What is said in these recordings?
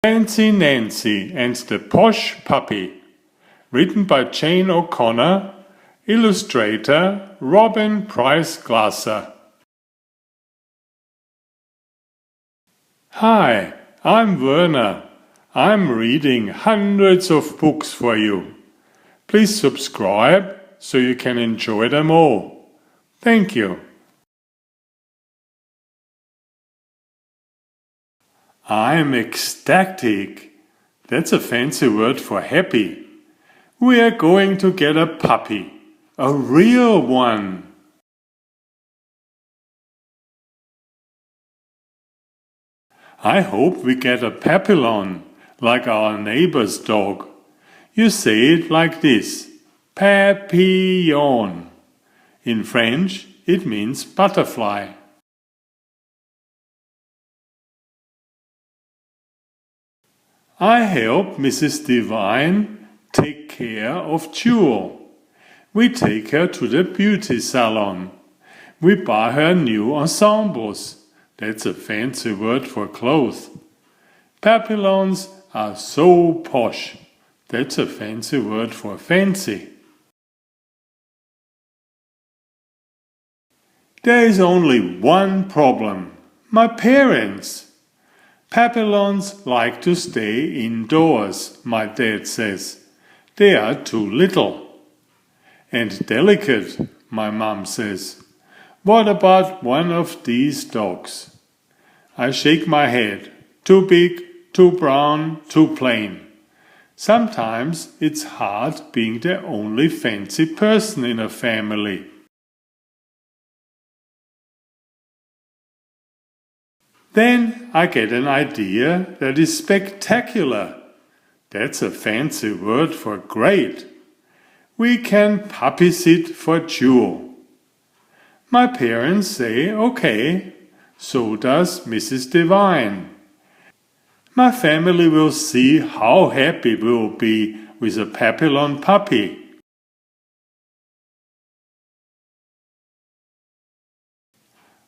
Fancy Nancy and the Posh Puppy, written by Jane O'Connor, illustrator Robin Preiss Glasser. Hi, I'm Werner. I'm reading hundreds of books for you. Please subscribe so you can enjoy them all. Thank you. I'm ecstatic. That's a fancy word for happy. We are going to get a puppy. A real one. I hope we get a papillon, like our neighbor's dog. You say it like this: papillon. In French, it means butterfly. I help Mrs. Devine take care of Jewel. We take her to the beauty salon. We buy her new ensembles. That's a fancy word for clothes. Papillons are so posh. That's a fancy word for fancy. There is only one problem: my parents. Papillons like to stay indoors, my dad says. They are too little. And delicate, my mom says. What about one of these dogs? I shake my head. Too big, too brown, too plain. Sometimes it's hard being the only fancy person in a family. Then I get an idea that is spectacular. That's a fancy word for great. We can puppy sit for Jewel. My parents say okay, so does Mrs. Devine. My family will see how happy we'll be with a papillon puppy.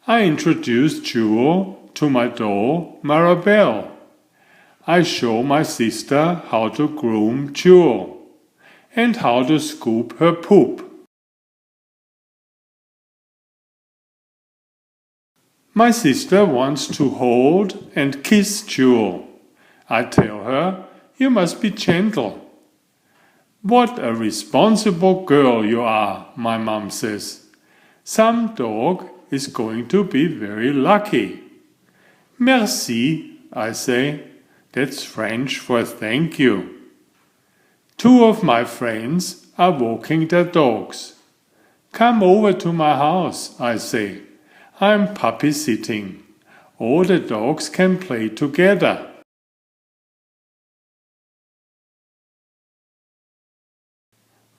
I introduce Jewel to my doll Marabelle. I show my sister how to groom Jewel and how to scoop her poop. My sister wants to hold and kiss Jewel. I tell her, you must be gentle. What a responsible girl you are, my mom says. Some dog is going to be very lucky. Merci, I say. That's French for thank you. Two of my friends are walking their dogs. Come over to my house, I say. I'm puppy sitting. All the dogs can play together.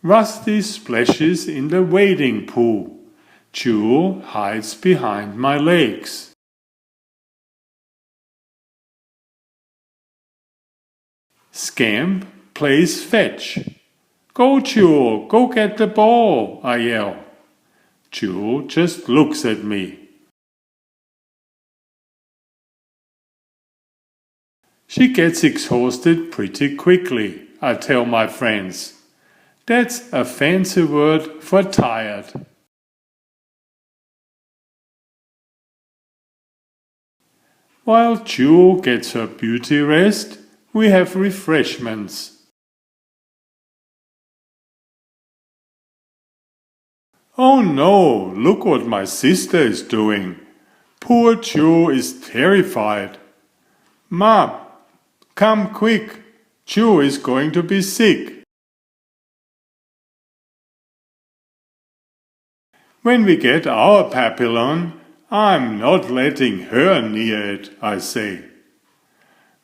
Rusty splashes in the wading pool. Jewel hides behind my legs. Scamp plays fetch. Go, Jewel, go get the ball, I yell. Jewel just looks at me. She gets exhausted pretty quickly, I tell my friends. That's a fancy word for tired. While Jewel gets her beauty rest, we have refreshments. Oh no, look what my sister is doing. Poor Jewel is terrified. Mom, come quick. Jewel is going to be sick. When we get our papillon, I'm not letting her near it, I say.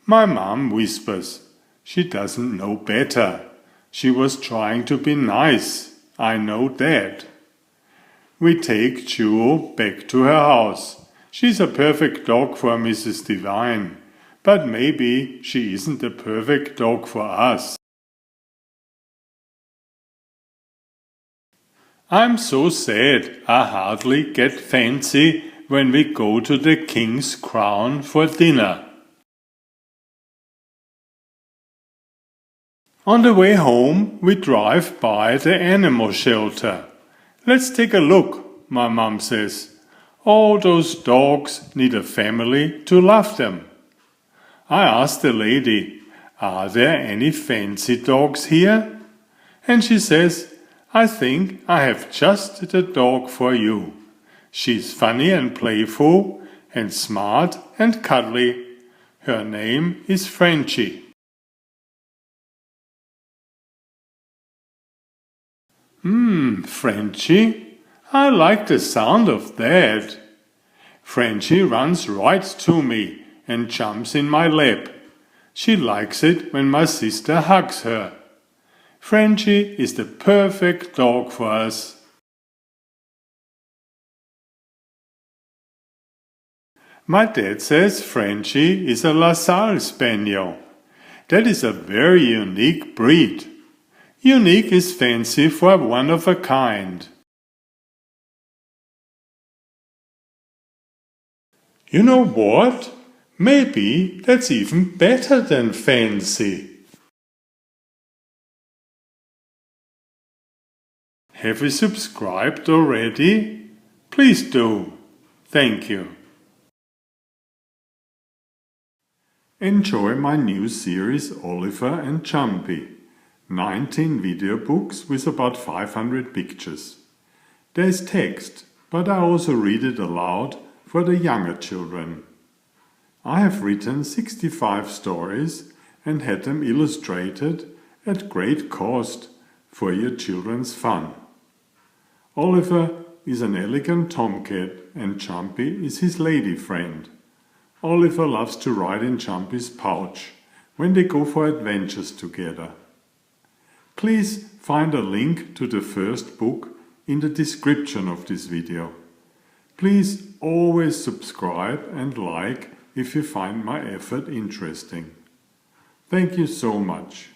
My mom whispers. She doesn't know better. She was trying to be nice. I know that. We take Jewel back to her house. She's a perfect dog for Mrs. Devine, but maybe she isn't a perfect dog for us. I'm so sad I hardly get fancy when we go to the King's Crown for dinner. On the way home, we drive by the animal shelter. Let's take a look, my mom says. All those dogs need a family to love them. I ask the lady, are there any fancy dogs here? And she says, I think I have just the dog for you. She's funny and playful and smart and cuddly. Her name is Frenchie. Frenchie, I like the sound of that. Frenchie runs right to me and jumps in my lap. She likes it when my sister hugs her. Frenchie is the perfect dog for us. My dad says Frenchie is a LaSalle Spaniel. That is a very unique breed. Unique is fancy for one of a kind. You know what? Maybe that's even better than fancy. Have you subscribed already? Please do. Thank you. Enjoy my new series Oliver and Jumpy. 19 video books with about 500 pictures. There is text, but I also read it aloud for the younger children. I have written 65 stories and had them illustrated at great cost for your children's fun. Oliver is an elegant tomcat and Jumpy is his lady friend. Oliver loves to ride in Jumpy's pouch when they go for adventures together. Please find a link to the first book in the description of this video. Please always subscribe and like if you find my effort interesting. Thank you so much.